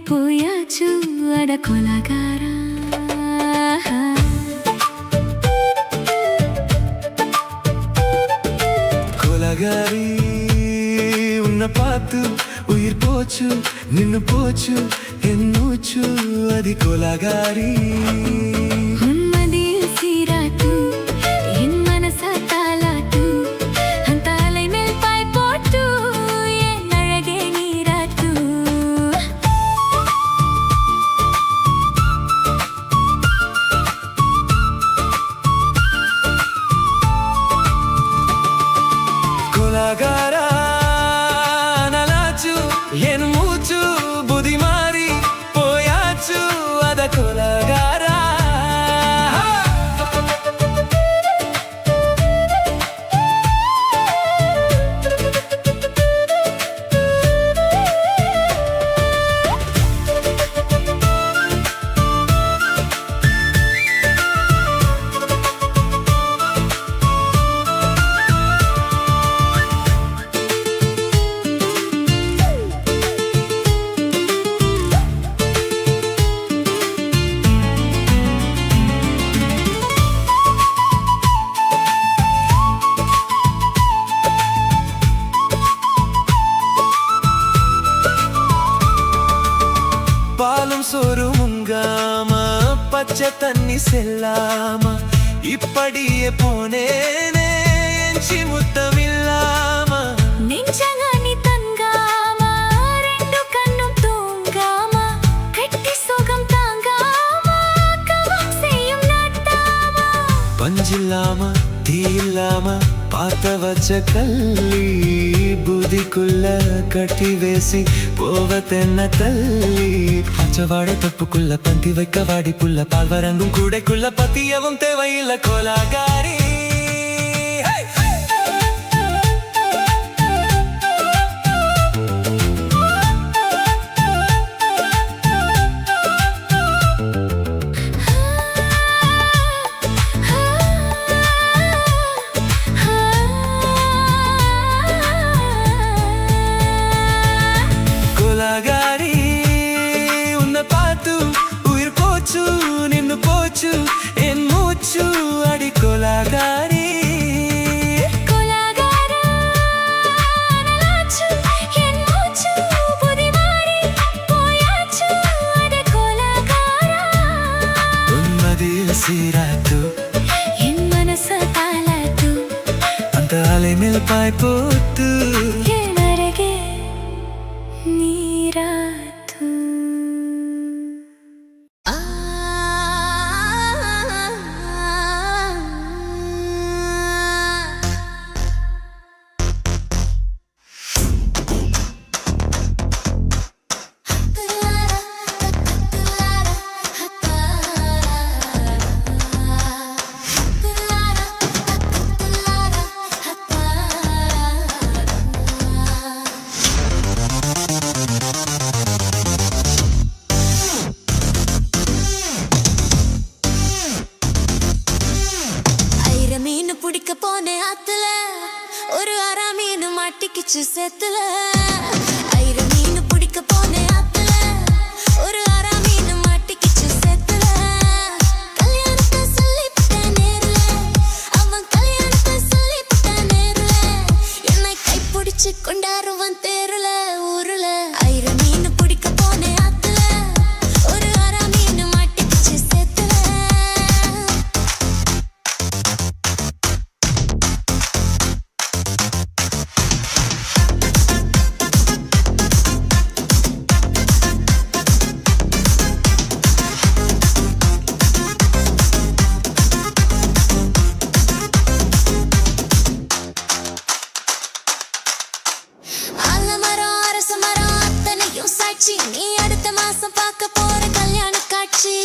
పోయాచు అడ కొలగారా கொலகாரி உன்னை பார்த்து உயிர் போச்சு நின்னு போச்சு என் மூச்சு அது கொலகாரி கொலகாரா நலாச்சு என் மூச்சு புதி மாறி போயாச்சு அத கொலகாரா பாலும் சோறு முங்காம பச்சை தண்ணி செல்லாம இப்படியே போனேனே எஞ்சி முத்தமில்லாம நெஞ்சங்கனி தங்காம ரெண்டு கண்ணும் தூங்காம கட்டி சுகம் தாங்காம கவம் செய்யும் நாட்டாம பஞ்சில்லாம தீ இல்லாம பார்த்த வச்ச கல்லி புதிக்குள்ள கட்டி வேசி போவதென்ன தள்ளி பச்சவாடை தொப்புக்குள்ள பந்தி வைக்க வாடி புள்ள பால் வரங்கும் கூடைக்குள்ள பத்தியவும் தேவையில்லை கொலகாரி கொலகாரி உன்னை பார்த்து உயிர் போச்சு நின்னு போச்சு என் மூச்சு அடி கொலகாரி உன்மதியில் சீராத்து என் மனச தாளாத்து அந்த அலை மேல் பாய் போத்து நீராத்து பிடிக்க போனே ஆத்துல ஒரு அரை மீன் மாட்டிக்கிச்சு சேத்துல ஐர மீன் பிடிக்க போனே ஆத்துல ஒரு அரை மீன் மாட்டிக்கிச்சு சேத்துல கல்யாணத்தை சொல்லிவிட்ட நேர்ல அவன் கல்யாணத்தை சொல்லிவிட்ட நேர்ல என்னை கைப்பிடிச்சு கொண்டாருவன் தேர்ல ஊருல ஐர மீன் பிடிக்க போனே ஆத்துல ஒரு அரை மீன் மாட்டிக்கிச்சு சேத்துல நீ அடுத்த மாசம் பார்க்க போற கல்யாண காட்சி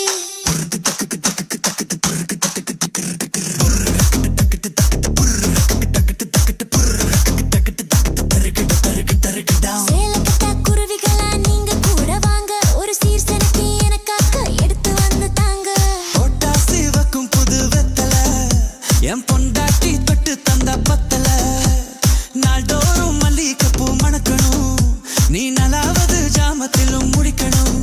சேலக்கட்ட குருவிகளா நீங்க கூட வாங்க ஒரு சீர்சனக்கு எனக்காக எடுத்து வந்து தாங்க பொட்டாசி வைக்கும் புது வெத்தல என் பொண்டாட்டி தொட்டு தந்த பத்தல நாள்தோறும் மல்லிகைப்பூ மணக்கணும் நீ நலாவது ஜாமத்திலும் முடிக்கணும்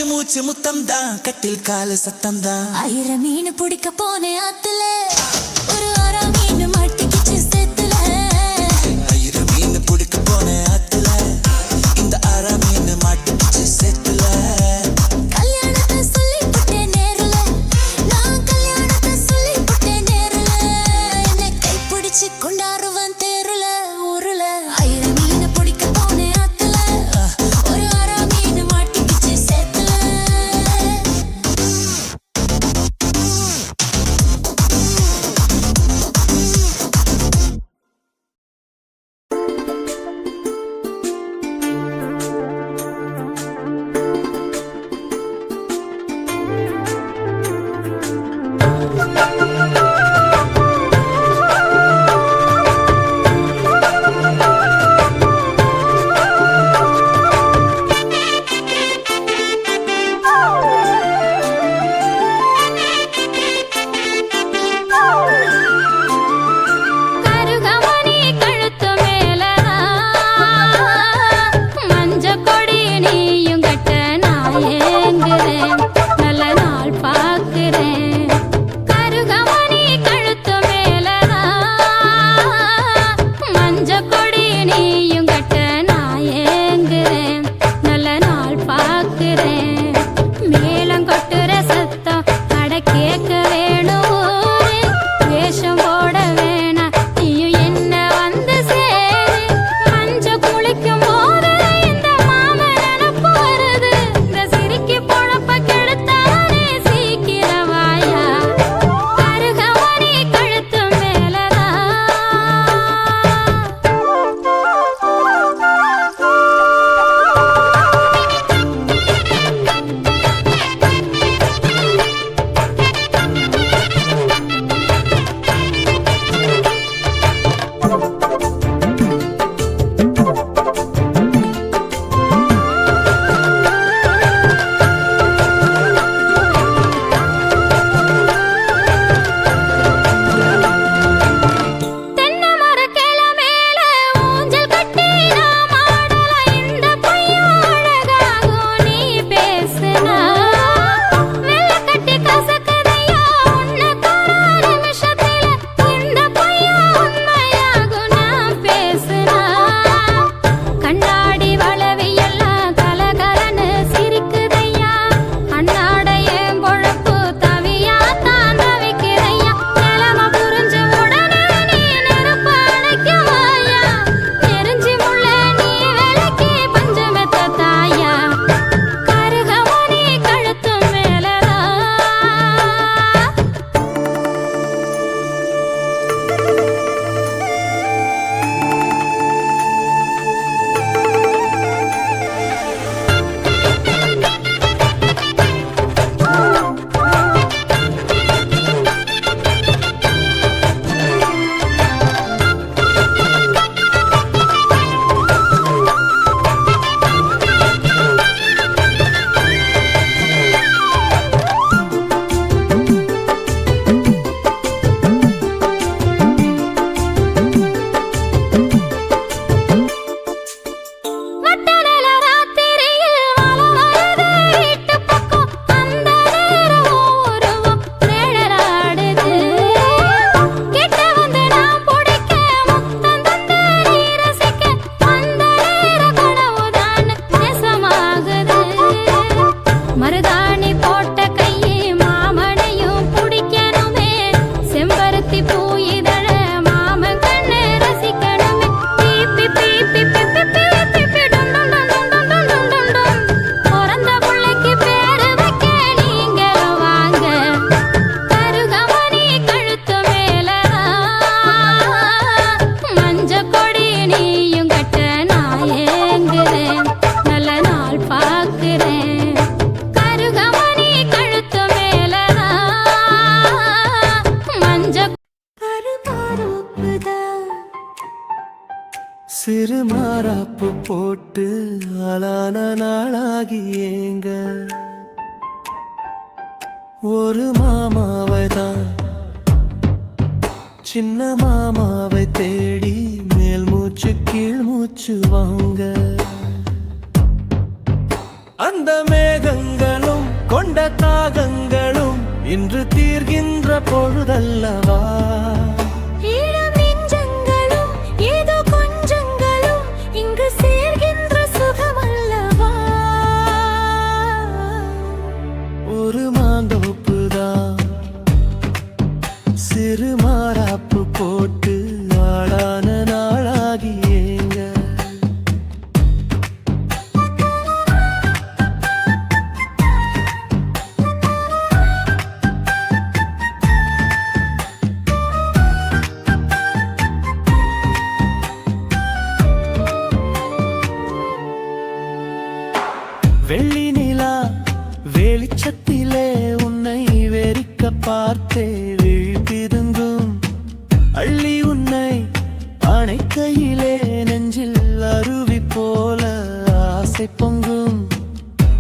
மூச்சு மூச்சு முத்தம் தான் கட்டில் கால சத்தம் தான் 1000 மீன் பிடிக்க போனேன் ஆத்துல ஒரு அரை மீன் மாட்டிக்கிச்சு சேத்துல 1000 மீன் பிடிக்க போனேன் ஆத்துல இந்த அரை மீன் மாட்டிக்கிச்சு சேத்துல கல்யாணத்தை சொல்லிப்புட்டேன் நேருல நான் கல்யாணத்தை சொல்லிப்புட்டேன் நேருல என்னை கைப்பிடிச்சு கொண்டாடுவன் தேருல ஊருல 1000 மீன் பிடிக்க போனேன் ஆத்துல ஒரு அரை மீன் மாட்டிக்கிச்சு சேத்துல கருகமணி கழுத்து மேலதான் மஞ்ச கொடி நீயும் கட்ட நான் ஏங்குறேன் நல்ல நாள் பார்க்கிறேன் கருகமணி கழுத்து மேலதான் மஞ்ச கொடி நீயும் கட்ட நான் ஏங்குறேன் நல்ல நாள் பார்க்கிறேன் மேளம் கொட்டுற சத்தம் அட கேட்க வேணும் ஊரு. வேஷம் போட வேணாம் நீயும் என்ன வந்து சேரு மஞ்ச குளிக்கும் போது இந்த மாம நினப்பு வருது இந்த சிரிக்கி பொழப்ப கெடுத்தானே சீக்கிரவாயா கருகமணி கழுத்து தென்னை மரக்கிளை மேல ஊஞ்சல் கட்டி நாம் ஆடலாம் இந்த பையன் அழகாகும் நீ பேசுனா வெள்ளை கட்டி கசக்குதையா உன்னை காண நிமிஷத்துல இந்த பையன் உண்மையாகும் நான் பேசுனா கண்ணாடி வளவி எல்லாம் கலகலன்னு சிரிக்குதையா அண்ணாட என் பொழப்பு தவியா தான் தவிக்கிறையா நிலம புரிஞ்சு உடனே நீ நெருப்பு அணைக்கவாயா நெருஞ்சி முள்ள நீ விளக்கி பஞ்சமெத்த தாயா கருகமணி கழுத்து மேலதான் வட்டநல ராத்திரியில் வலம் வருது வீட்டு பக்கம் அந்த நேரம் உருவம் நிழலாடுது கிட்ட வந்து நான் பிடிக்க முத்தம் தந்து நீ ரசிக்க அந்த நேரம் கனவுதான் நெசமாகுது மருதாணி போட்ட கையே மாமனையும் பிடிக்கணுமே செம்பருத்தி பூ இதழ மாமன் கண்ணு ரசிக்கணுமே பீப்பி பீப்பி பீப்பி பீப்பி பீ டும் டும் டும் டும் டும் டும் டும் டும் பிறந்த புள்ளைக்கு பேரு வைக்க நீங்களும் வாங்க கருகமணி கழுத்து மேலதான் மஞ்ச கொடி நீயும் கட்ட நான் ஏங்குறேன் நல்ல நாள் பார்க்கிறேன் கருகமணி கழுத்து மேலதான் மஞ்ச கருப்பாருப்புதான் சிறு மாறாப்பு போட்டு ஆளான நாளாகி ஏங்க ஒரு மாமாவை தான் சின்ன மாமாவை தேடி மேல் மூச்சு கீழ் மூச்சு வாங்க அந்த மேகங்கள் கொண்ட தாகங்களும் இன்று தீர்கின்ற பொழுதல்லவா. ஈரம் நெஞ்சங்களும் ஏதோ கொஞ்சங்களும் இங்கு சேர்கின்ற சுகமல்லவா. ஒரு மாந்தோப்புதான் சிறு மாறாப்பு போட்டு ஆளான நாளாகி ஏங்க. வெள்ளி நிலா வெளிச்சத்திலே உன்னை வெறிக்க பார்த்தே விழித்திருந்தும் அள்ளி உன்னை அணைக்கையிலே நெஞ்சில் அருவி போல ஆசை பொங்கும்.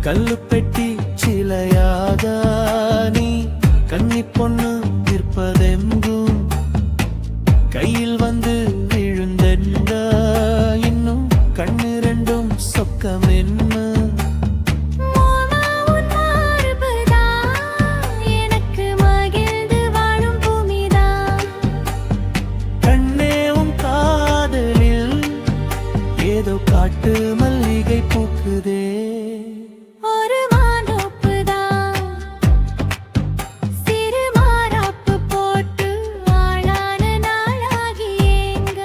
கல்லுப்பெட்டி சிலையாக நீ கன்னி பொண்ணு விற்பதெங்கும். கையில் வந்து விழுந்தென்ற இன்னும் கண்ணு ரெண்டும் சொக்கம் என்ன. காட்டு மல்லிகை பூக்குதே. ஒரு மாந்தோப்புதான் சிறு மாறாப்பு போட்டு ஆளான நாளாகி ஏங்க.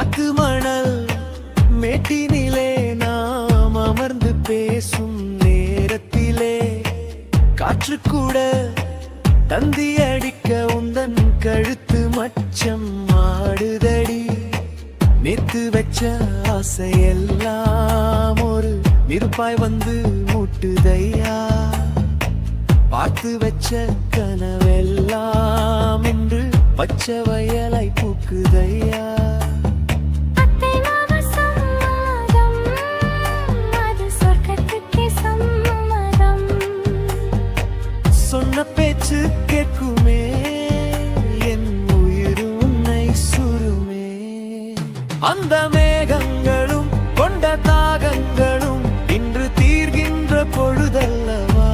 ஆத்து மணல் மேட்டினிலே நாம் அமர்ந்து பேசும் நேரத்திலே காற்று கூட தந்தி அடிக்க உந்தன் கழுத்து மச்சம் ஆடுதடி. நேத்து வச்ச ஆசையெல்லாம் ஒரு நெருப்பாய் வந்து மூட்டுதையா. பார்த்து வச்ச கனவெல்லாம் இன்று பச்சை வயலாய் பூக்குதையா. சொன்ன பேச்சு கேட்குமே என் உயிர் உன்னை சுருமே. அந்த மேகங்களும் கொண்ட தாகங்களும் இன்று தீர்கின்ற பொழுதல்லவா.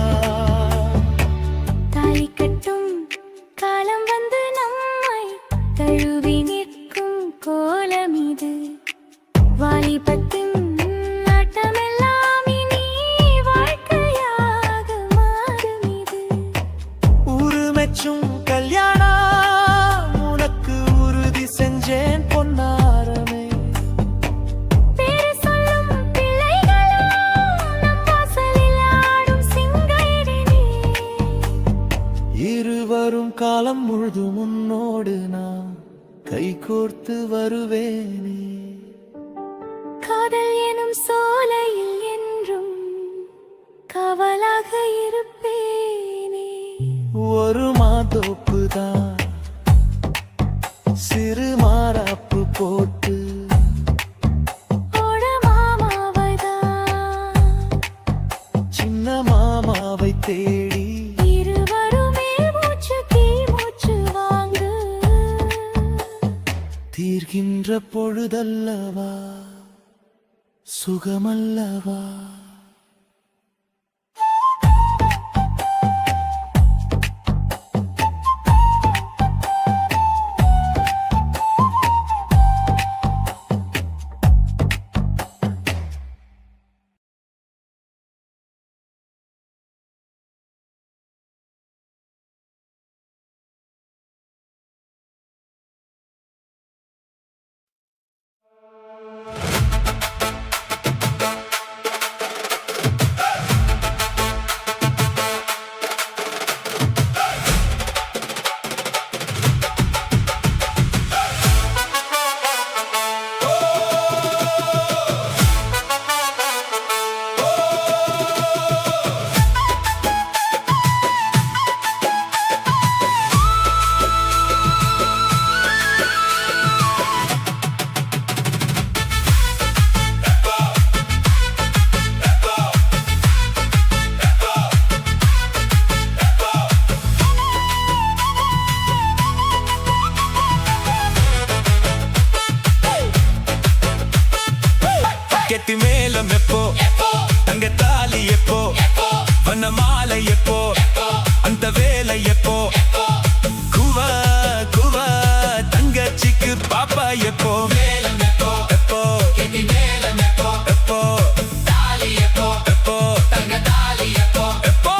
தாலி கட்டும் காலம் வந்து நம்மை தழுவி நிற்கும் கோலம் இது. வாலிபத்தின் நாட்டமெல்லாம் இனி வாழ்க்கையாக மாறும் இது. உருமெச்சும் கல்யாணம் உனக்கு உறுதி செஞ்சேன் பொன்னாரமே. பேரு சொல்லும் பிள்ளைகளும் நம் வாசலில் ஆடும் சிங்காரினே. இருவரும் காலம் முழுதும் உன்னோடு நான் கைகோர்த்து வருவேனே. காதல் எனும் சோலையில் என்றும் காவலாக இருப்பேனே. ஒரு மாந்தோப்புதான் சிறு மாறாப்பு போட்டு ஓட மாமாவைதான் சின்ன மாமாவை தேடி இருவருமே மூச்சு தீ மூச்சு வாங்கு. தீர்கின்ற பொழுதல்லவா சுகமல்லவா. கெட்டி மேலம் எப்போ, தங்க தாலி எப்போ, வண்ண மாலை எப்போ, அந்த வேலை எப்போ, குவா குவா தங்கச்சிக்கு பாப்பா எப்போ, மேலம் எப்போ, எப்போ கெட்டி மேலம் எப்போ, எப்போ தாலி எப்போ, எப்போ தங்க தாலி எப்போ, எப்போ.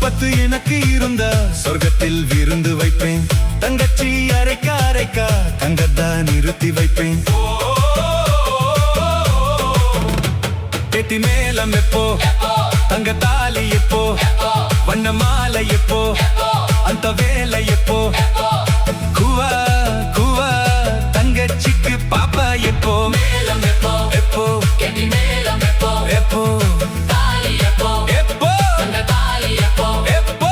பத்து எனக்கு இருந்த சொர்க்கத்தில் விருந்து வைப்பேன், தங்கச்சி அரைக்கா அரைக்கா தங்கத்தான் நிறுத்தி வைப்பேன். கெட்டி மேலம் எப்போ, தங்க தாலி எப்போ, வண்ண மாலை எப்போ, அந்த வேலை எப்போ, குவா குவா தங்கச்சிக்கு பாப்பா எப்போ, மேலம் எப்போ, எப்போ கெட்டி மேலம் எப்போ, எப்போ தாலி எப்போ, எப்போ தங்க தாலி எப்போ, எப்போ.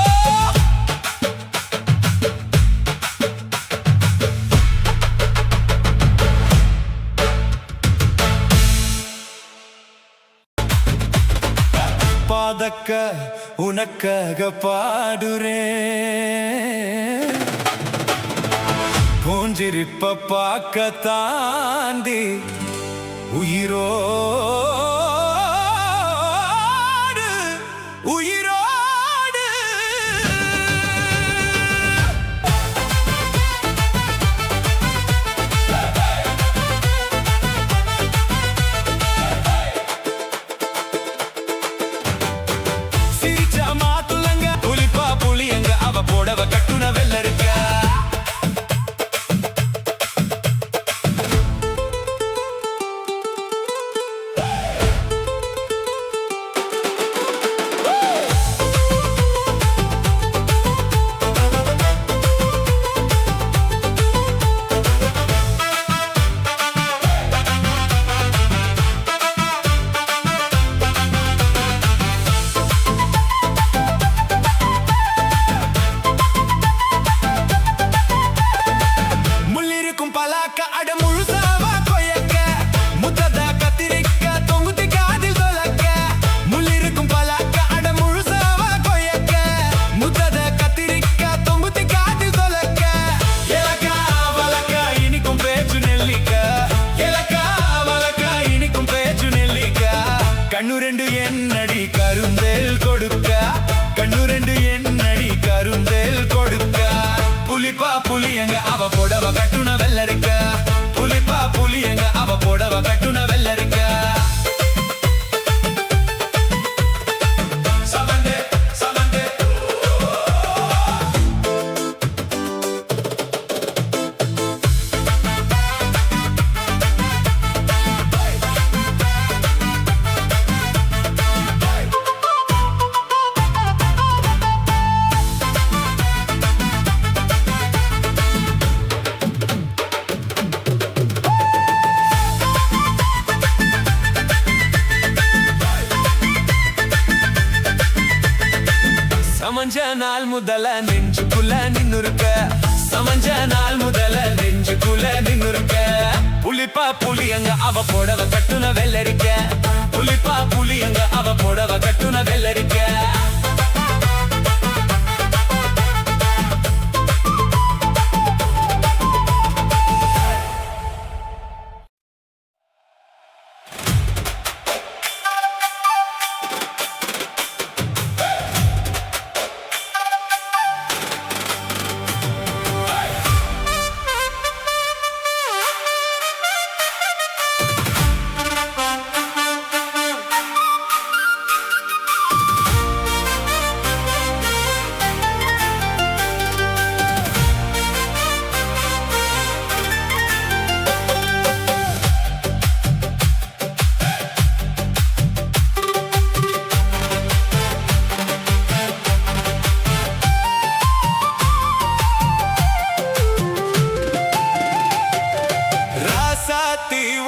பாதக்க உனக்காக பாடுறேன், பூஞ்சிரிப்ப பார்க்க தாண்டி உயிரோடு உயிரோடு. சிரிச்சா மாத்துலங்க புலிப்பா புளியங்க அவ போடவ கட்டுன வெள்ளரிக்க. கண்ணு ரெண்டு என்னடி கருந்தேல் கொடுக்க, கண்ணு ரெண்டு என்னடி கருந்தேல் கொடுக்க. புலிப்பா புலியங்க அவ போடவ கட்டுன வெள்ளரிக்க, புலிப்பா புலியங்க அவ போடவ கட்டுன வெள்ளரிக்க. சமஞ்ச நாள் முதல நெஞ்சுக்குள்ள நின்னுருக்க, சமஞ்ச நாள் முதல நெஞ்சுக்குள்ள நின்னுருக்க. புலிப்பா புலியங்க அவ போடவ கட்டுன வெள்ளரிக்க, புலிப்பா புலியங்க அவ போடவ கட்டுன வெள்ளரிக்க.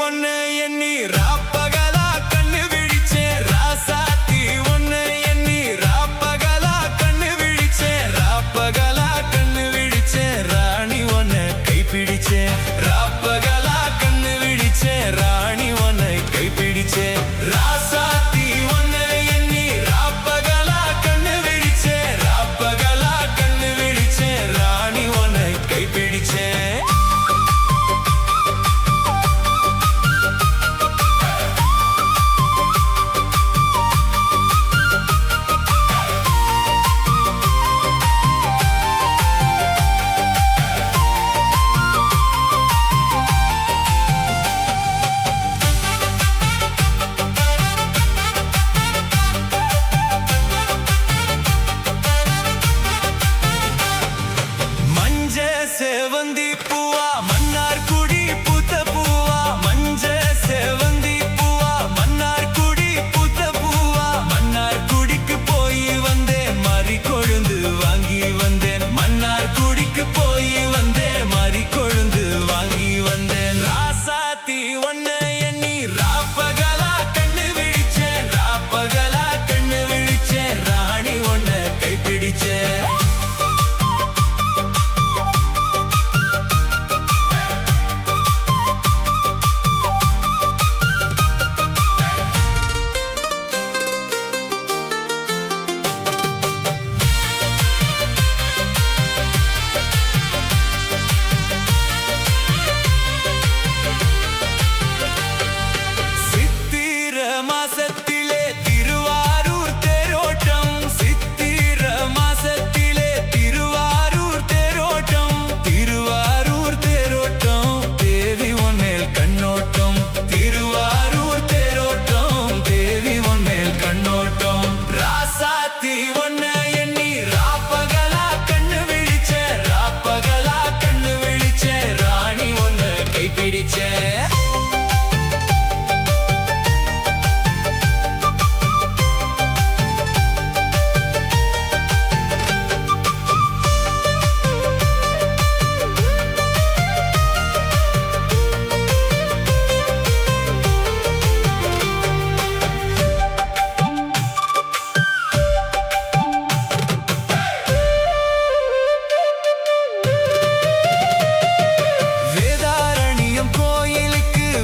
ஒன்ன எண்ணி ராப்பகலா கண்ணு விழிச்சேன் ராசாத்தி ஒன்ன எண்ணி ராப்பகலா கண்ணு விழிச்சேன் ராப்பகலா கண்ணு விழிச்சேன் ராணி ஒன்ன கைப்பிடிச்சேன் ராப்பகலா கண்ணு விழிச்சேன் ராணி ஒன்னை கைப்பிடிச்சேன் ராசாத்தி ஒன்ன எண்ணி ராப்பகலா கண்ணு விழிச்சேன் ராப்பகலா கண்ணு விழிச்சேன் ராணி ஒன்னை கைப்பிடிச்சேன் செவந்தி பூவா மன்னார் குடி பூத்த பூவா மஞ்ச செவந்தி பூவா மன்னார் குடி பூத்த பூவா மன்னார் குடிக்கு போய் வந்தேன் மறி கொழுந்து வாங்கி வந்தேன் மன்னார் குடிக்கு போய் வந்தேன் மறி கொழுந்து வாங்கி வந்தேன் ராசாத்தி ஒன்ன எண்ணி ராப்பகலா கண்ணு விழிச்சேன் ராப்பகலா கண்ணு விழிச்சேன் ராணி ஒன்ன கைப்பிடிச்சேன் மாசத்திலே திருவாரூர் தேரோட்டம் சித்திர மாசத்திலே திருவாரூர் தேரோட்டம் திருவாரூர் தேரோட்டம் தேவி உன்மேல் கண்ணோட்டம் திருவாரூர் தேரோட்டம் தேவி உன்மேல் கண்ணோட்டம் ராசாத்தி ஒன்ன எண்ணி ராப்பகலா கண்ணு விழிச்சேன் ராப்பகலா கண்ணு விழிச்சேன் ராணி ஒன்ன கைப்பிடிச்சேன்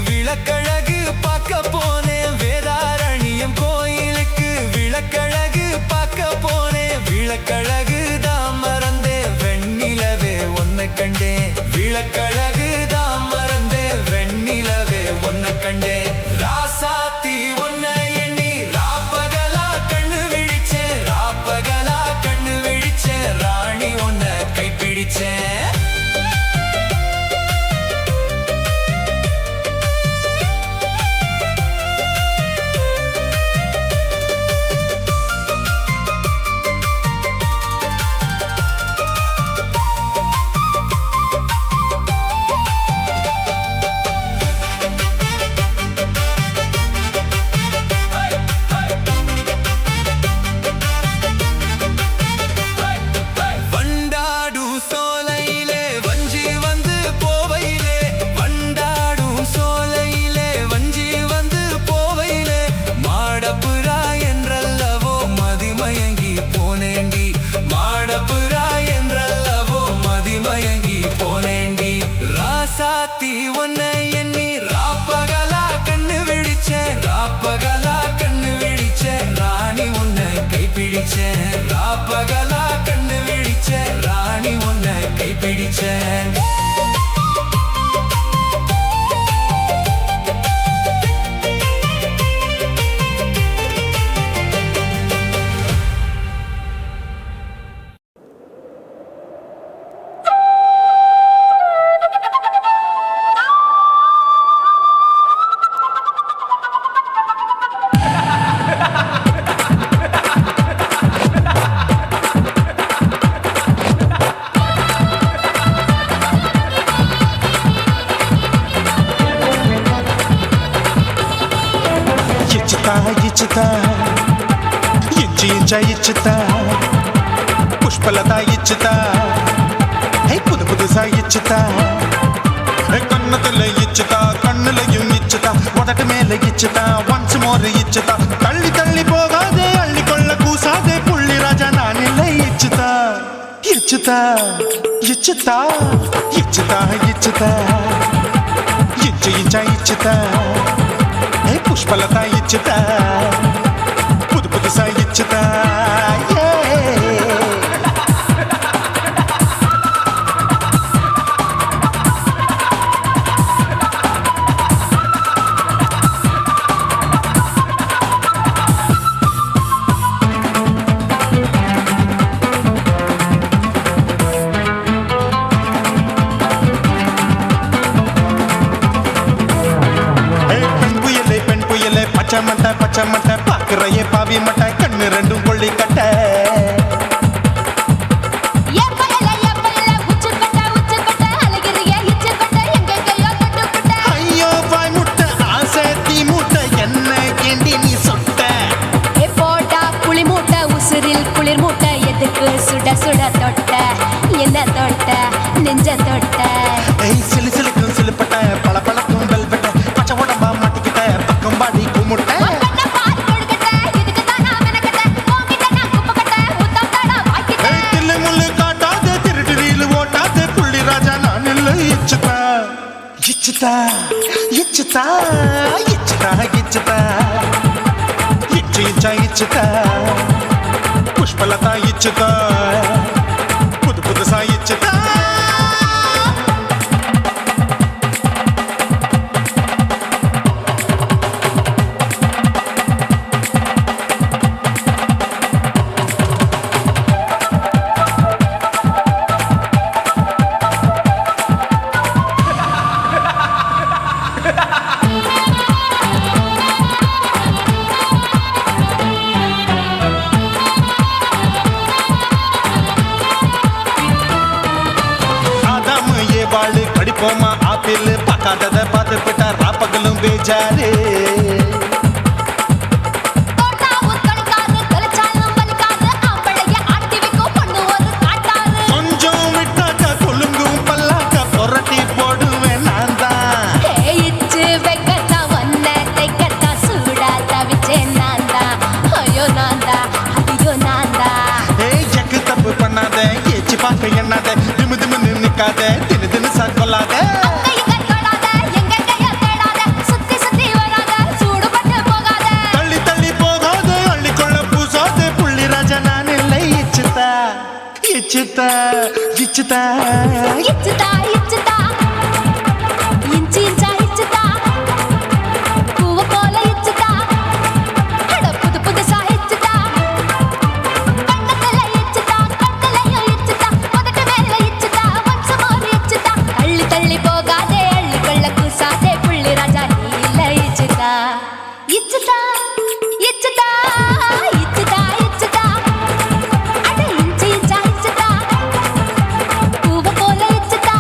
விளக்கழகு பார்க்க போனேன் வேதாரண்யம் கோயிலுக்கு விளக்கழகு பார்க்க போனேன் விளக்கழகு தான் மறந்தேன் வெண்ணிலவே ஒன்ன கண்டேன் விளக்கழகு தான் மறந்தேன் வெண்ணிலவே ஒன்ன கண்டேன் ராசாத்தி ஒன்ன எண்ணி ராப்பகலா கண்ணு விழிச்சேன் ராப்பகலா கண்ணு விழிச்சேன் ராணி ஒன்ன கைப்பிடிச்சேன் ராசாத்தி ஒன்ன எண்ணி ராப்பகலா கண்ணு விழிச்சேன் ராப்பகலா கண்ணு விழிச்சேன் ராணி ஒன்ன கைப்பிடிச்சேன் ராப்பகலா கண்ணு விழிச்சேன் ராணி ஒன்ன கைப்பிடிச்சேன் ఇచ్చుతా ఇంచి ఇంచా ఇచ్చుతా పుష్పలత ఇచ్చుతా హై పుదు పుదుసా ఇచ్చుతా கண்ணத்துல இச்சுதா கண்ணுலையும் இச்சுதா உதட்டு மேல இச்சுதா ஒன்ஸ் மோர் இச்சுதா தள்ளி தள்ளி போகாதே அள்ளி கொள்ள கூசாதே புள்ளி ராஜா நான் இல்லை இச்சுதா இச்சுதா இச்சுதா இச்சுதா இச்சுதா இச்சு இச்சா இச்சுதா புஷ்பலதா இச்சுதா புது புதுசா இச்சுதா பச்சை மட்டை பாக்குறையே பாவி மட்டை கண்ணு ரெண்டும் கொள்ளி கட்ட ஐயோ பாய் முட்டை ஆசை தீ மூட்டை என்ன கேண்டி நீ சொட்ட போட்டா புளி மூட்டை உசுரில் குளிர் மூட்டை எதுக்கு சுட சுட தொட்ட என்ன தொட்ட நெஞ்ச தொட்ட சிலு சிலுக்கும் சிலுப்பட்ட பல பழக்கும் வெல்வெட்ட பச்சை உடம்பா மாட்டிக்கிட்ட பக்கம் பாடி குமுட்ட இச்சுதா இச்சுதா இச்சுதா இச்சுதா இச்சு இச்சா இச்சுதா புஷ்பலதா இச்சுதா புது புதுசா இச்சுதா வாழு கடிப்போமா ஆப்பிள் பார்க்காதத பார்த்து விட்டா ராப்பகலும் பேஜாரு கொஞ்சம் விட்டாக்க கொலுங்கும் பல்லாக்க புரட்டி போடுவேன் நான் தான் எக்கு தப்பு பண்ணாத ஏச்சி பார்க்க எண்ணாத திமு திமுன்னு நிக்காத தினு தினு சாக்கொள்ளாத தள்ளி தள்ளி போகாத அள்ளி கொள்ள பூசாத புள்ளி ராஜா நான் இல்லை இச்சுதா இச்சுதா இச்சுதா இச்சுதா இச்சுதா இஞ்சி இஞ்சா இச்சுதா பூவ போல இச்சுதா அட புது புதுசா இச்சுதா கண்ணத்துல இச்சுதா கண்ணலையும் இச்சுதா உதட்டு மேல இச்சுதா ஒன்ஸ் மோர் இச்சுதா தள்ளி தள்ளி போகாதே அள்ளி கொள்ள கூசாதே புள்ளி ராஜா நீ இல்ல இச்சுதா இச்சுதா இச்சுதா இச்சுதா இச்சுதா அட இஞ்சி இஞ்சா இச்சுதா பூவ போல இச்சுதா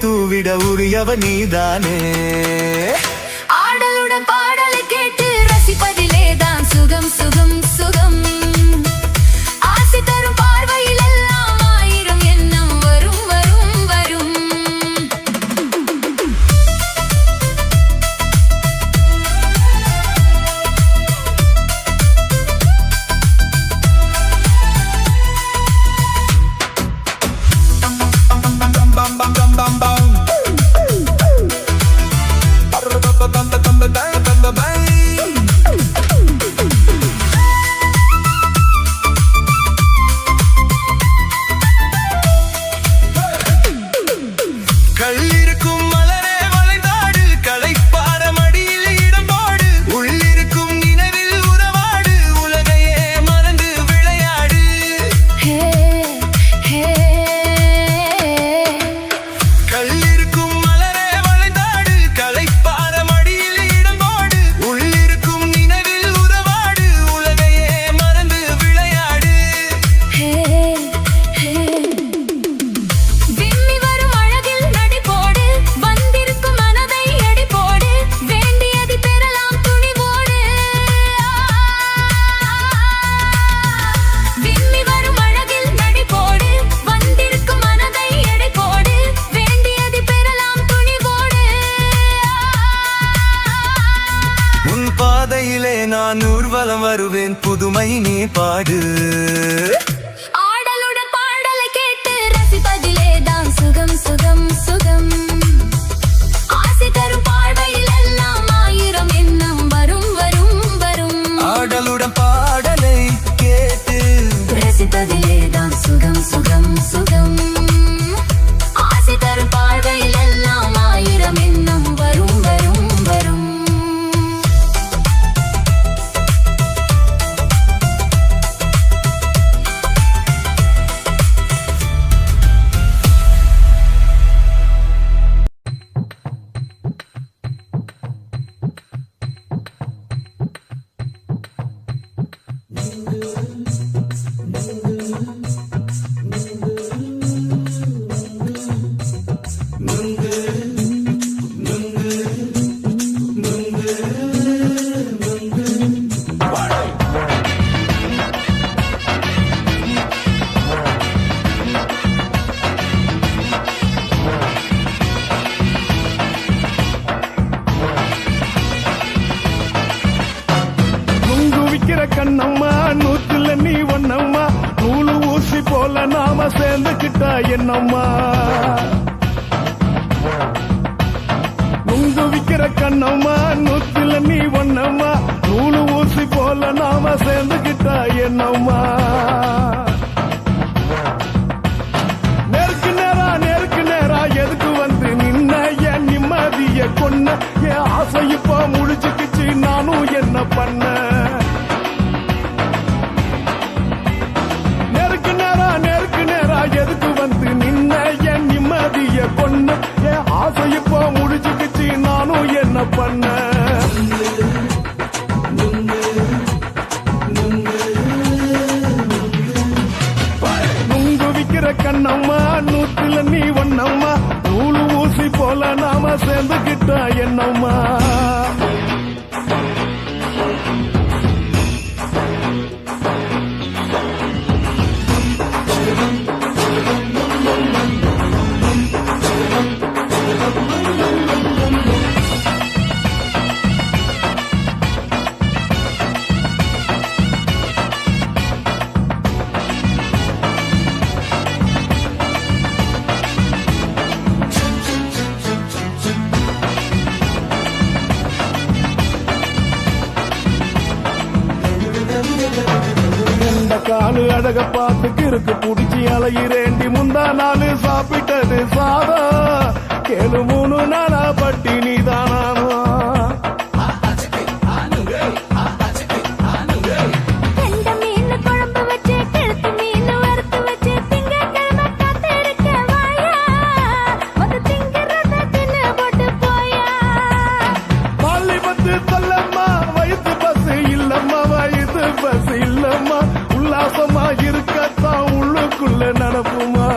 தூவிட உரியவ நீதானே. ஆடலுடன் பாடலை கேட்டு ரசிப்பதிலேதான் சுகம் சுகம் சுகம். ஆசை தரும் பார்வையில் எல்லாம் ஆயிரம் எண்ணம் வரும் வரும் வரும். கள்ளிருக்கும் மலரே வளைந்தாடு, களைப்பார மடியில் இடம் போடு, உள்ளிருக்கும் நினைவில் உறவாடு, உலகையே மறந்து விளையாடு. ஹே ஹே. கள்ளிருக்கும் மலரே வளைந்தாடு, களைப்பார மடியில் இடம் போடு, உள்ளிருக்கும் நினைவில் உறவாடு, உலகையே மறந்து விளையாடு. ஹே ஹே. விம்மி வரும் அழகில் நடி போடு, வந்திருக்கும் மனதை எடை போடு, வேண்டியதை பெறலாம் துணிவோடு. விம்மி வரும் அழகில் நடி போடு, வந்திருக்கும் மனதை எடை போடு, வேண்டியதை பெறலாம் துணிவோடு. உன் பாதையிலே நான் ஊர்வலம் வருவேன், புதுமை நீ பாடு. ஆடலுடன் பாடலை கேட்டு ரசிப்பதிலேதான் சுகம் சுகம் சுகம். ஆசை தரும் பார்வையில் எல்லாம் ஆயிரம் எண்ணம் வரும் வரும் வரும். ஆடலுடன் பாடலை கேட்டு ரசிப்பதிலேதான் சுகம் சுகம் சுகம். ஆசை தரும் பார்வையில் எல்லாம் ஆயிரம் எண்ணம் வரும் வரும் வரும். நுங்கு விக்கிற கண்ணம்மா, நூத்துல நீ ஒன்னம்மா, நூலு ஊசி போல நாம சேர்ந்துக்கிட்டா என்னம்மா. நுங்கு விக்கிற கண்ணம்மா, நூத்துல நீ ஒன்னம்மா, நூலு ஊசி போல நாம சேர்ந்துக்கிட்டா என்னம்மா. நேருக்கு நேரா எதுக்கு வந்து நின்ன, என் நிம்மதிய கொன்ன, என் ஆசை இப்ப முடிச்சுக்கிச்சு, நானும் என்ன பண்ண. நேருக்கு நேரா எதுக்கு வந்து நின்ன, என் நிம்மதிய கொன்ன, என் ஆசை இப்ப முடிச்சுக்கிச்சு, நானும் என்ன பண்ண. நுங்கு விக்கிற கண்ணம்மா, நூத்துல நீ ஒன்னம்மா, நூலு ஊசி போல நாம சேர்ந்துக்கிட்டா என்னம்மா. காலு அழக பார்த்து கிறுக்கு புடிச்சி அலையிறேண்டி, முந்தா நாலு சாப்பிட்டது சாதம், கேளு 3 நாளா பட்டினி தானாமா. கெண்ட மீன் குழம்பு வச்சு, கெளுத்தி மீன் வறுத்து வச்சு, திங்கட்கிழமை காத்திருக்க வாயா, வந்து திங்கிறத தின்னு போட்டு போயா. பள்ளி பத்து தள்ளம்மா, வயிற்று பசு இல்லம்மா, வயிற்று பசு இல்லம்மா, உல்லாசமா இருக்கத்தான் உள்ளுக்குள்ள நடப்புமா.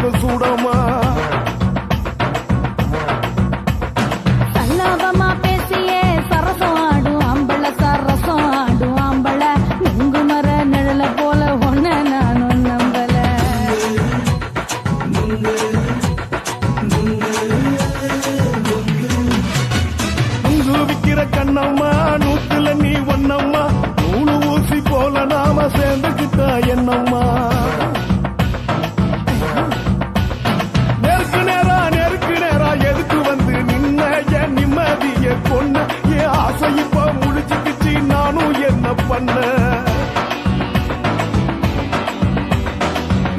ஒரு சூடமா சல்லாபமா பேசியே சரசம் ஆடும் அம்பள சரசம் ஆடும் அம்பள நுங்குமர நிழல போல ஒன்ன நானும் நம்பல நுங்கு விக்கிற கண்ணம்மா நூத்துல நீ ஒன்னம்மா நூலு ஊசி போல நாம சேர்ந்துக்கிட்டா என்னம்மா நெருக்கு நேரா எதுக்கு வந்து நின்ன என் நிம்மதிய கொன்ன என் ஆசை இப்ப முடிச்சுக்கிச்சு நானும் என்ன பண்ண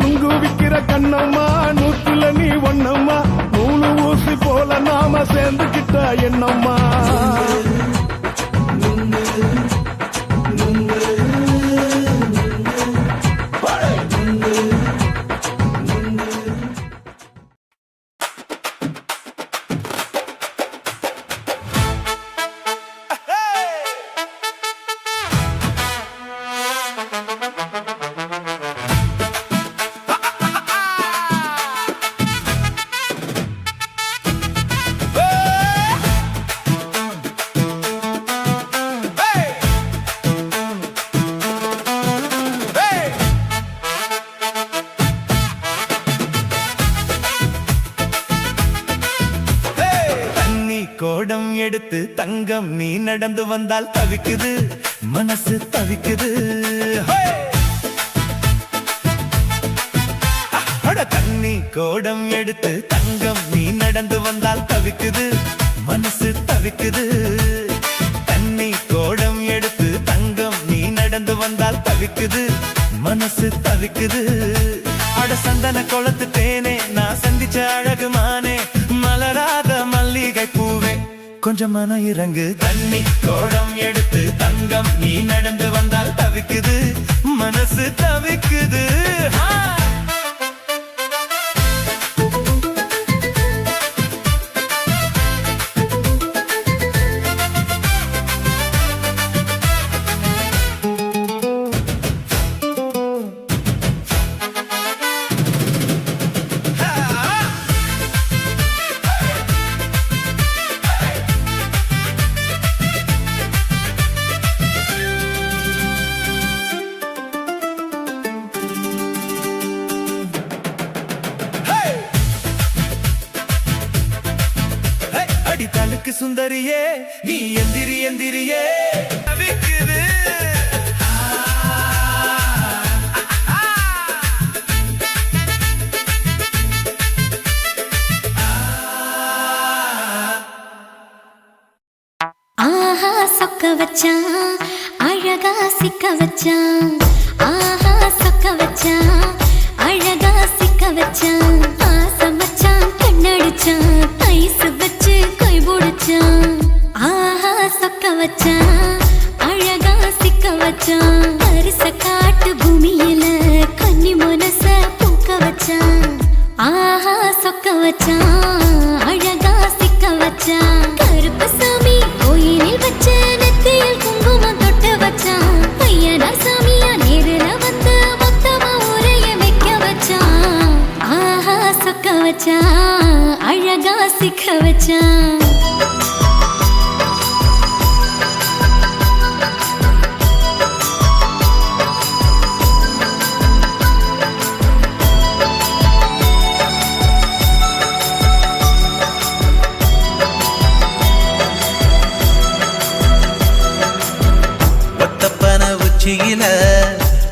நுங்கு விக்கிற கண்ணம்மா நூத்துல நீ ஒன்னம்மா நூலு ஊசி போல நாம சேர்ந்துக்கிட்டா என்னம்மா கோடம் எடுத்து தங்கம் நீ நடந்து வந்தால் தவிக்குது மனசு தவிக்குது தண்ணி கோடம் எடுத்து தங்கம் நீ நடந்து வந்தால் தவிக்குது மனசு தவிக்குது தண்ணி கோடம் எடுத்து தங்கம் நீ நடந்து வந்தால் தவிக்குது மனசு தவிக்குது அட சந்தன கொளத்து தேனே நான் சந்திச்ச அழகு மானே மலராத மல்லிகை பூவே கொஞ்சம் மன இறங்கு தண்ணி கோடம் எடுத்து தங்கம் நீ நடந்து வந்தால் தவிக்குது மனசு தவிக்குது அடித்தாளுக்கு சுந்தரியே நீ எந்திரி எந்திரியே தவிக்குது ஆஹா சொக்க வச்சான் அழகா சிக்க வச்சான் ஆஹா சொக்க வச்சான் அழகா சிக்க வச்சான் ஆசை மச்சான் கண்ணடிச்சான் ஐஸ் வச்சு கை போடுச்சான் ஆஹா சொக்க வச்சான் அழகா சிக்க வச்சான் அரிச காட்டு பூமியில கன்னி மனச பூக்க வச்சான் ஆஹா சொக்க வச்சான் அழகா சிக்க வச்சான் கருப்பு சாமி கோயிலில் வச்ச நெத்தியில் குங்குமம் தொட்டு வச்சான் பையனா சாமியா நேரில வந்து மொத்தமா உரைய வைக்க வச்சான் ஆஹா சொக்க வச்சான் அழகா சிக்க வச்சான்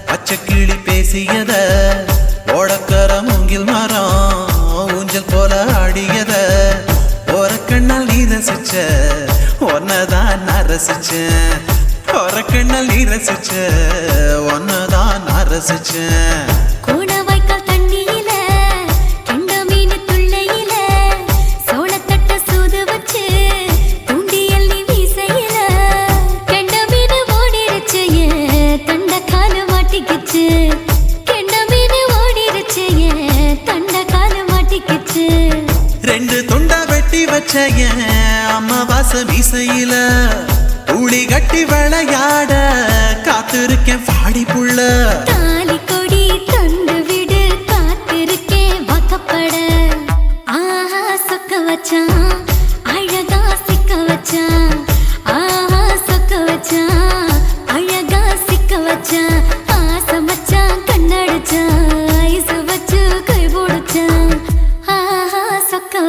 பச்சைக்கிளி பேசியத ஓடக்கர மூங்கில் மரம் ஊஞ்சல் போல ஆடியத ஒரு கண்ணால் நீ ரசிச்ச ஒன்னதான் நான் ரசிச்சேன் ஒரு கண்ணால் நீ ரசிச்ச ஒன்னதான் நான் ரசிச்சேன் ரெண்டு துண்டா வெட்டி வச்ச அம்மாவாச மீசையில ஊழி கட்டி விளையாட காத்திருக்கேன் பாடி புள்ள தாலி கொடி தந்து விடு காத்திருக்கேன் வாக்கப்ப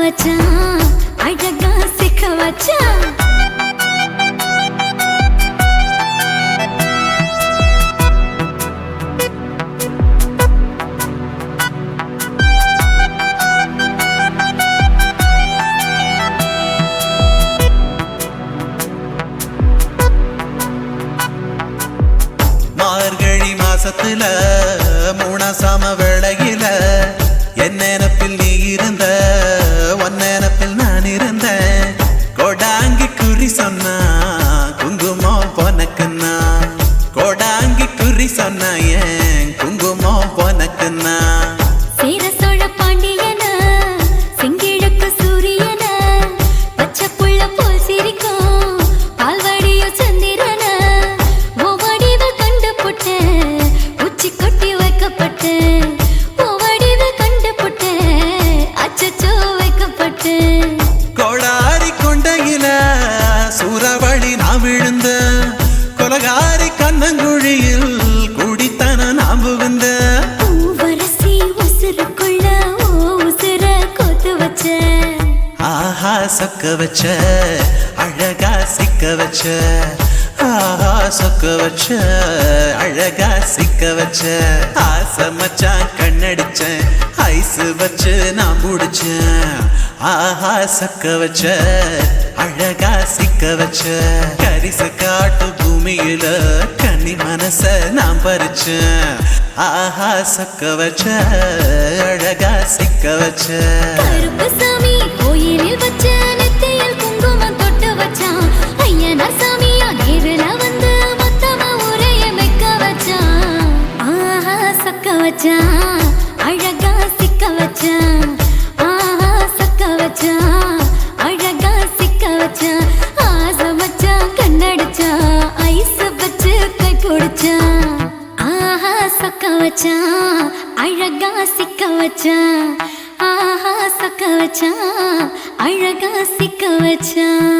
வச்சான் அழகா சிக்க வச்சான் மார்கழி மாசத்துல மூணாசாம வேளையில என் நினப்பில் நீ இருந்த உன் நினப்பில் நான் இருந்தேன் கோடாங்கி குறி சொன்னா குங்குமம் பொனக்குன்னா கோடாங்கி குறி சொன்னா ஏன் குங்குமம் பொனக்குன்னா சேர சோழ பாண்டியன செங்கிழக்கு சூரியன பச்சை புள்ள போல் சிரிக்கும் பால்வடியோ சந்திரன ஓவடிவில் கண்டு புட்ட உச்சி கொட்டி வைக்கப்பட்டு ஓவடிவில் கண்டு புட்ட அச்சச்சோ வைக்கப்பட்டு கோடாரி கொண்டையில சூறாவளி நான் விழுந்த கொலகாரி கண்ணங்குழியில் குடித்தன நான் புகுந்த பூவரசி உசுருக்குள்ள ஓ உசுர கோத்து வச்ச ஆஹா சொக்க வச்ச அழகா சிக்க வச்ச ஆஹா சொக்க வச்ச அழகா சிக்க வச்ச ஆசை மச்சான் கண்ணடிச்சேன் ஐஸ் வச்சு நான் முடிச்சேன் ஆஹா சொக்க வச்ச அழகா சிக்க வச்ச கரிச காட்டு பூமியில கன்னி மனச நான் பறிச்சேன் ஆஹா சொக்க வச்ச அழகா சிக்க வச்ச கருப்பு சாமி கோயிலில் வச்ச நெத்தியில் குங்குமம் தொட்டு வச்சான் ஐயனா சாமியா நேருல வந்து மொத்தமா உரைய வைக்க வச்சான் ஆஹா சக்க வச்சான் அழகா சிக்க வச்சான் ஆஹா சக்க வச்சான் அழகா சிக்க வச்சான் ஆசை மச்சான் கண்ணடிச்சான் ஐஸ் வச்சு கை பிடிச்சான் ஆஹா சொக்க வச்சான் அழகா சிக்க வச்சான் ஆஹா சொக்க வச்சான் அழகா சிக்க வச்சான்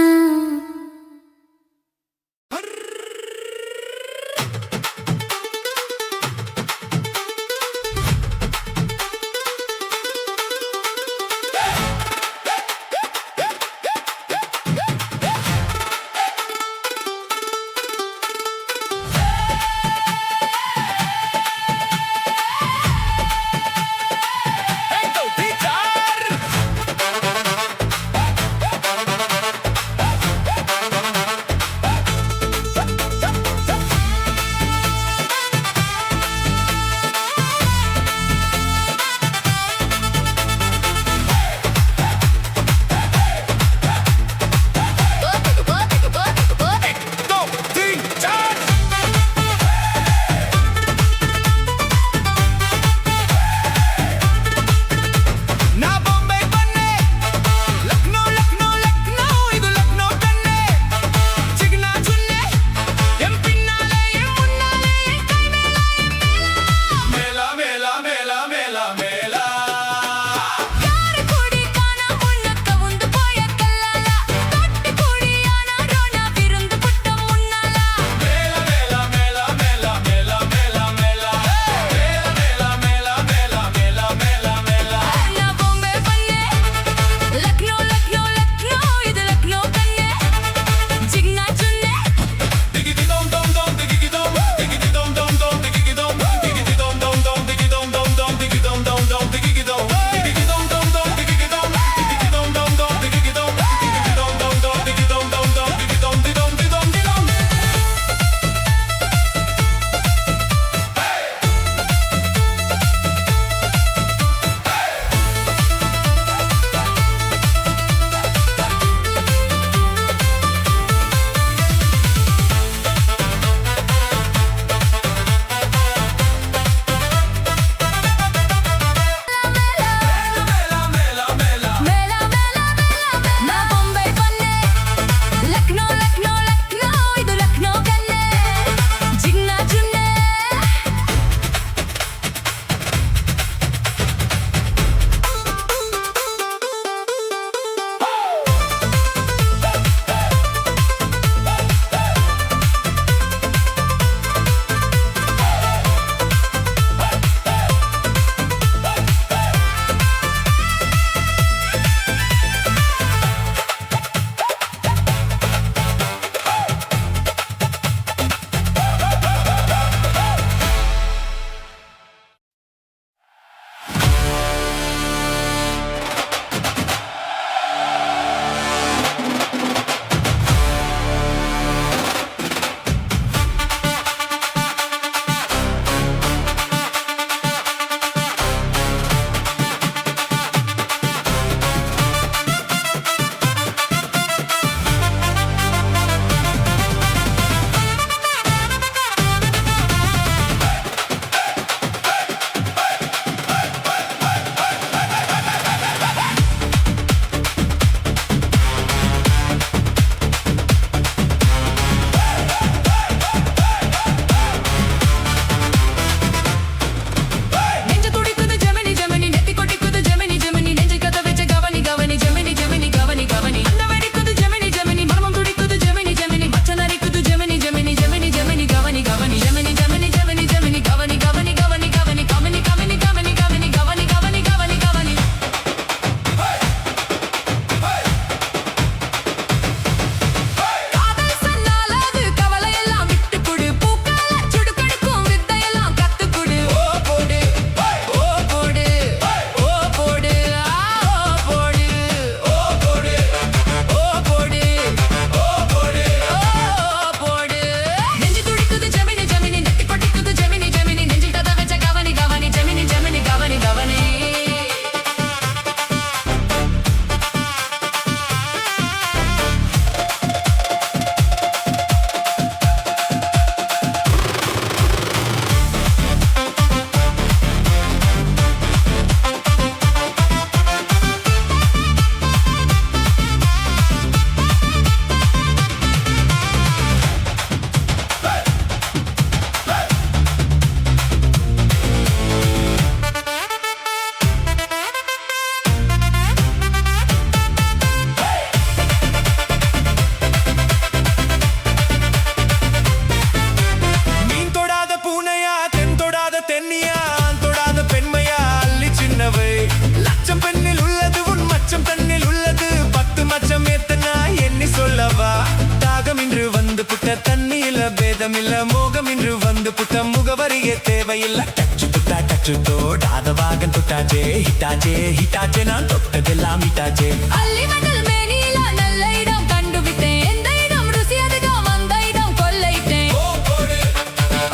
உள்ளமில்ல மோகம் இன்று வந்து புத்தம் முகவரியே தேவையில்லை டச்சு புட்டா டச்சு தோடாத வாகன் தொட்டாச்சே ஹிட்டாச்சே ஹிட்டாச்சே நான் தொட்டதெல்லாம் ஹிட்டாச்சே அள்ளிமணல் மேனியில நல்ல இடம் கண்டுவிட்டேன் எந்த இடம் ருசி அதிகம் அந்த இடம் கொள்ளையிட்டேன்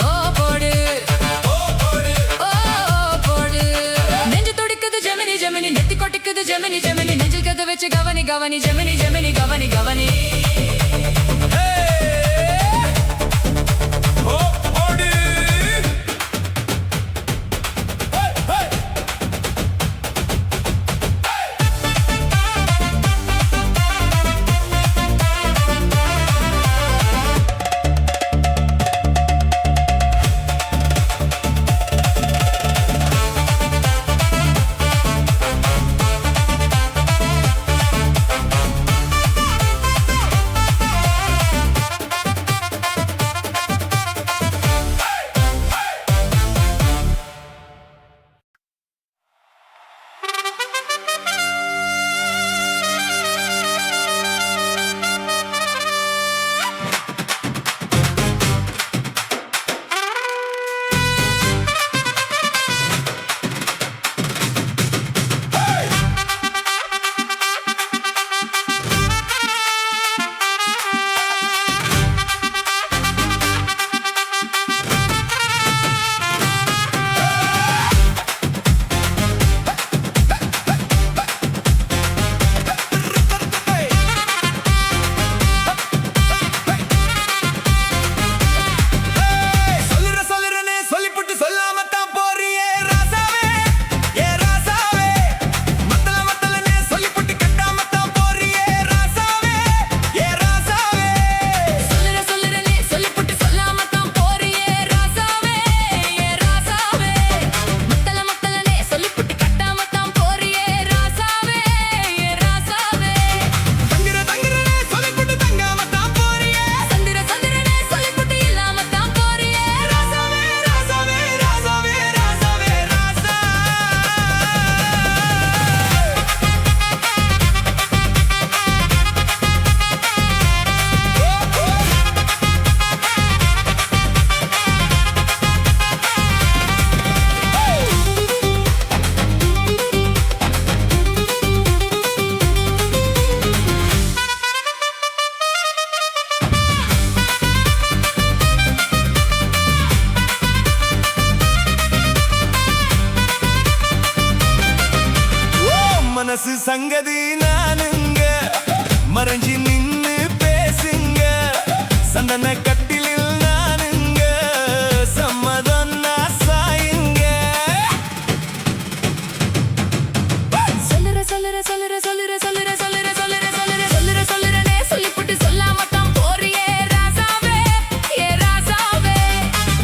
ஓ போடு நெஞ்சு துடிக்குது ஜெமினி ஜெமினி நெத்தி கொட்டிக்குது ஜெமினி ஜெமினி நெஞ்சில் கதை வச்சு கவனி கவனி ஜெமினி ஜெமினி கவனி கவனி மனசு சங்கதி நானுங்க மறைஞ்சி நின்னு பேசுங்க சந்தன கட்டிலில் நானுங்க சம்மதம் சாயுங்க சொல்லுற சொல்லுற சொல்லுற சொல்லுற சொல்லுற சொல்லுற சொல்லுற சொல்லுற சொல்லுற சொல்லுறனே சொல்லிப்புட்டு சொல்லாமத்தான் போறியே ராசாவே ஏ ராசாவே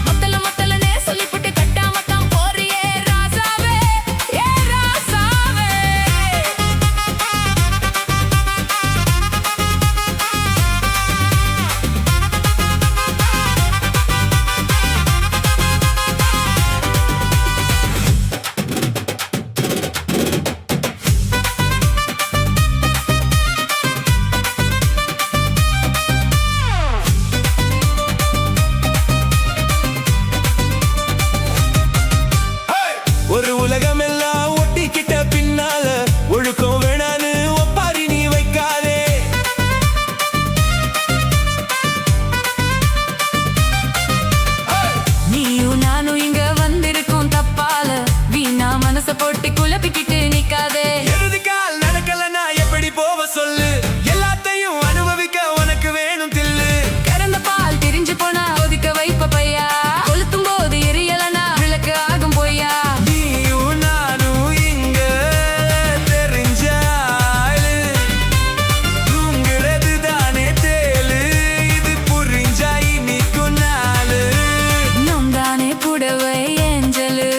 மத்தலனே சொல்லிப்புட்டு கட்டாமத்தான் போறியே ராசாவே ஏ ராசாவே ஒரு உலகம் எல்லாம் ஒட்டிக்கிட்ட பின்னால ஒழுக்கம் வேணான்னு ஒப்பாரி நீ வைக்காதே நீயும் நானும் இங்க வந்திருக்கோம் தப்பால வீணா மனச போட்டு குழப்பிக்கிட்டு நிக்காதே இறுதி கால் நடக்கலன்னா எப்படி போவ சொல்லு எல்லாத்தையும் அனுபவிக்க உனக்கு வேணும் தில்லு கறந்த பால் திரிஞ்சு போனா ஒதுக்க வைப்ப பையா கொளுத்தும் போது எரியலனா விளக்கு ஆகும் பொய்யா நீயும் நானும் இங்க தெரிஞ்ச ஆளு தூங்குறது தானே தேலு இது புரிஞ்சா இன்னைக்கும் நாளு நொந்தானே புடவை ஏஞ்சலு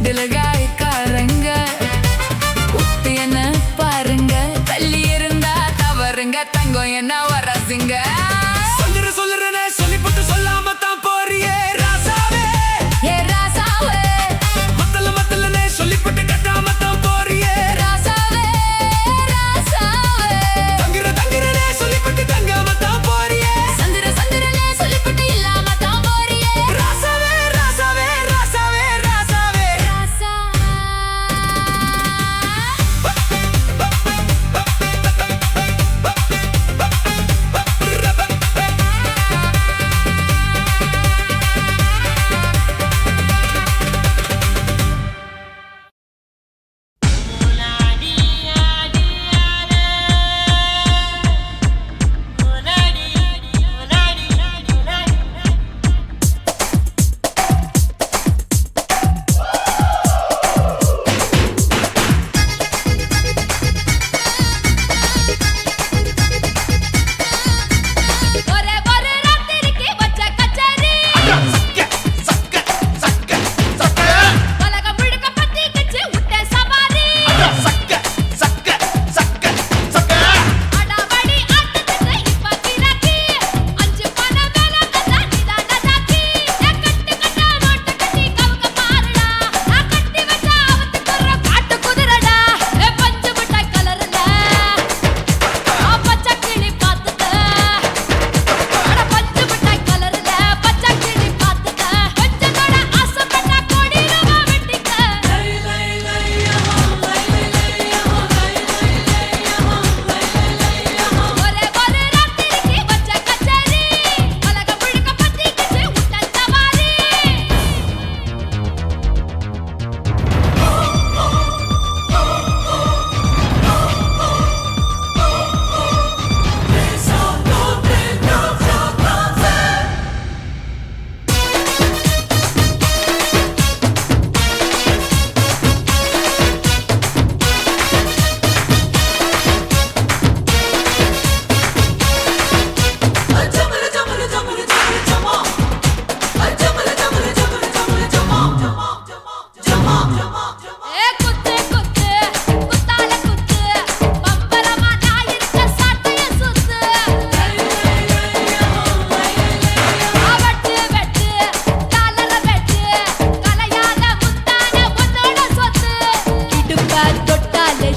திலகாய்க்காரங்க உத்து என்ன பாருங்க தள்ளி இருந்தா தவறுங்க தங்கம் என்ன வரசுங்க சொல்லுறனே சொல்லிப்புட்டு சொல்லாம தான் போறியே ராசாவே ஏ ராசாவே மத்தலனே சொல்லிப்புட்டு கட்டாம தான் போறியே ராசாவே ராசாவே தங்குறனே சொல்லிப்புட்டு தங்காம தான் போறியே சந்திரனே சொல்லிப்புட்டு இல்லாம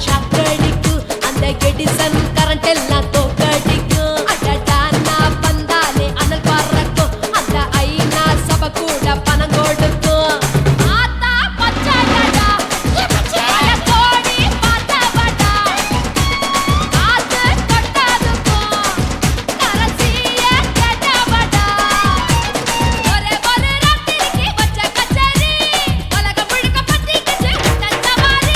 ஷாக்கடிக்கும் அந்த எடிசன் கரண்ட் எல்லாம் தோக்கடிக்கும் அடடா நான் வந்தாலே அனல் பறக்கும் அந்த ஐநா சபை கூட பணம் கொடுக்கும் ஆத்தா பச்சைடா பல கோடி பார்த்தவடா ஆத்து தொட்டதுக்கும் கரசிய கேட்டவடா ஒரே ஒரு ராத்திரிக்கு வச்ச கச்சேரி உலகம் முழுக்க பத்திக்கிச்சு உட்டன் சவாரி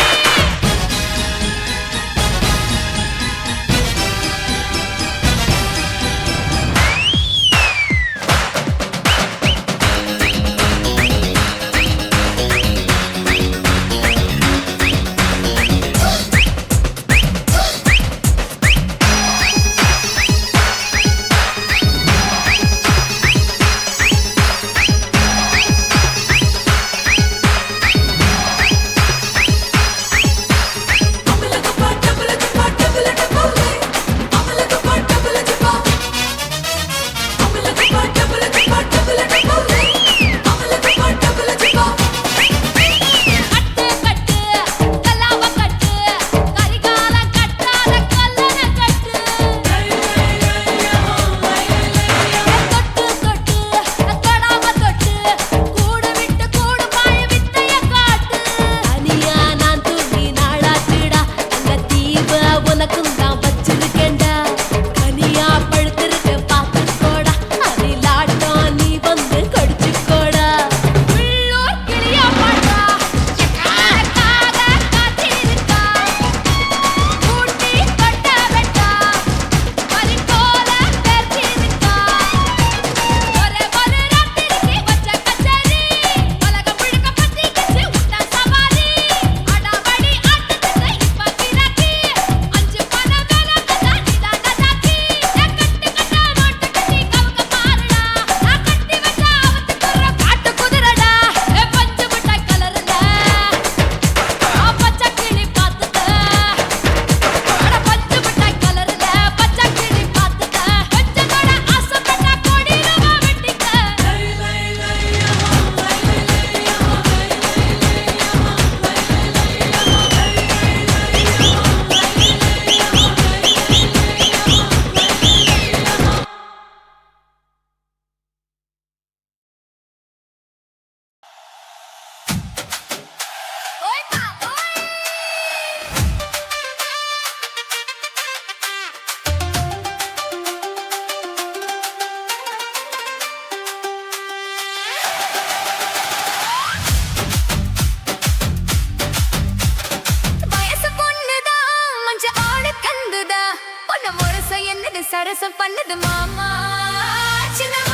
சரசம் பண்ணுது மாமா சின்ன